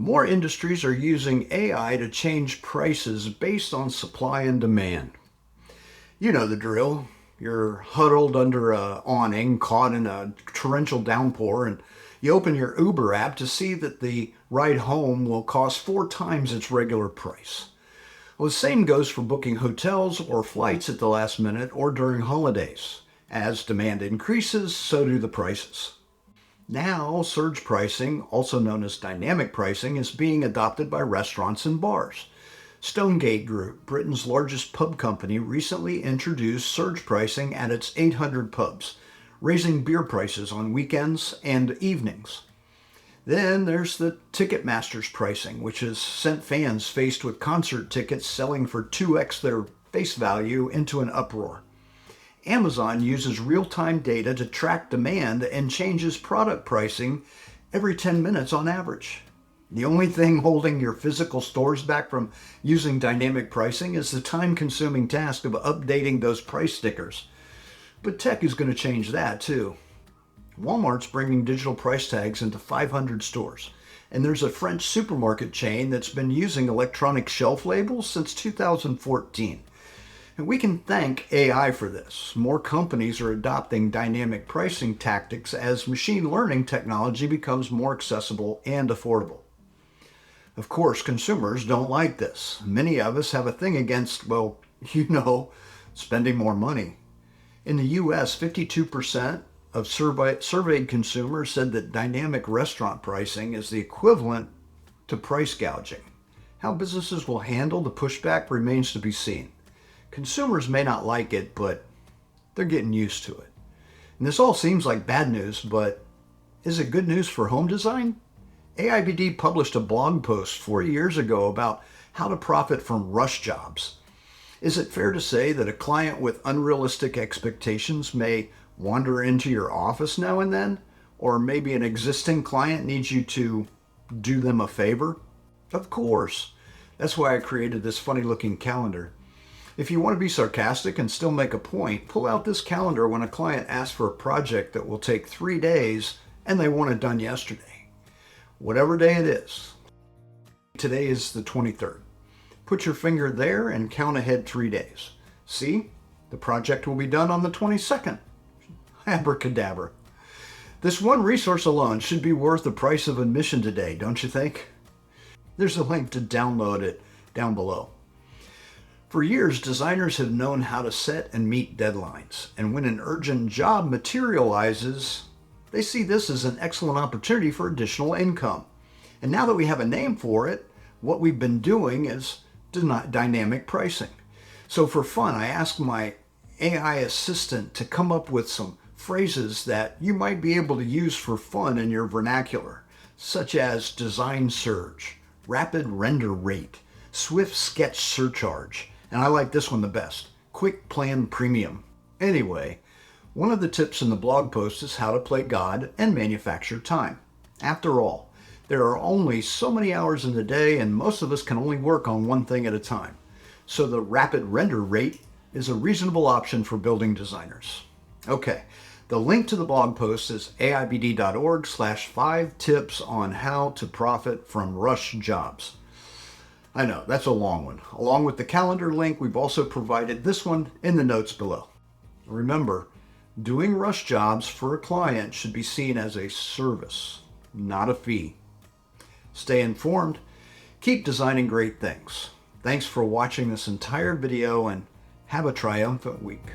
More industries are using AI to change prices based on supply and demand. You know the drill. You're huddled under an awning, caught in a torrential downpour, and you open your Uber app to see that the ride home will cost 4 times its regular price. Well, the same goes for booking hotels or flights at the last minute or during holidays. As demand increases, so do the prices. Now, surge pricing, also known as dynamic pricing, is being adopted by restaurants and bars. Stonegate Group, Britain's largest pub company, recently introduced surge pricing at its 800 pubs, raising beer prices on weekends and evenings. Then there's the Ticketmaster's pricing, which has sent fans faced with concert tickets selling for 2x their face value into an uproar. Amazon uses real-time data to track demand and changes product pricing every 10 minutes on average. The only thing holding your physical stores back from using dynamic pricing is the time-consuming task of updating those price stickers. But tech is going to change that too. Walmart's bringing digital price tags into 500 stores, and there's a French supermarket chain that's been using electronic shelf labels since 2014. And we can thank AI for this. More companies are adopting dynamic pricing tactics as machine learning technology becomes more accessible and affordable. Of course, consumers don't like this. Many of us have a thing against, well, spending more money. In the US, 52% of surveyed consumers said that dynamic restaurant pricing is the equivalent to price gouging. How businesses will handle the pushback remains to be seen. Consumers may not like it, but they're getting used to it. And this all seems like bad news, but is it good news for home design? AIBD published a blog post 4 years ago about how to profit from rush jobs. Is it fair to say that a client with unrealistic expectations may wander into your office now and then? Or maybe an existing client needs you to do them a favor? Of course. That's why I created this funny-looking calendar. If you want to be sarcastic and still make a point, pull out this calendar when a client asks for a project that will take 3 days and they want it done yesterday. Whatever day it is. Today is the 23rd. Put your finger there and count ahead 3 days. See? The project will be done on the 22nd. Abracadabra. This one resource alone should be worth the price of admission today, don't you think? There's a link to download it down below. For years, designers have known how to set and meet deadlines, and when an urgent job materializes, they see this as an excellent opportunity for additional income. And now that we have a name for it, what we've been doing is dynamic pricing. So for fun, I asked my AI assistant to come up with some phrases that you might be able to use for fun in your vernacular, such as design surge, rapid render rate, swift sketch surcharge, and I like this one the best, quick plan premium. Anyway, one of the tips in the blog post is how to play God and manufacture time. After all, there are only so many hours in the day and most of us can only work on one thing at a time. So the rapid render rate is a reasonable option for building designers. Okay, the link to the blog post is aibd.org/5 tips on how to profit from rush jobs. I know, that's a long one. Along with the calendar link, we've also provided this one in the notes below. Remember, doing rush jobs for a client should be seen as a service, not a fee. Stay informed, keep designing great things. Thanks for watching this entire video and have a triumphant week.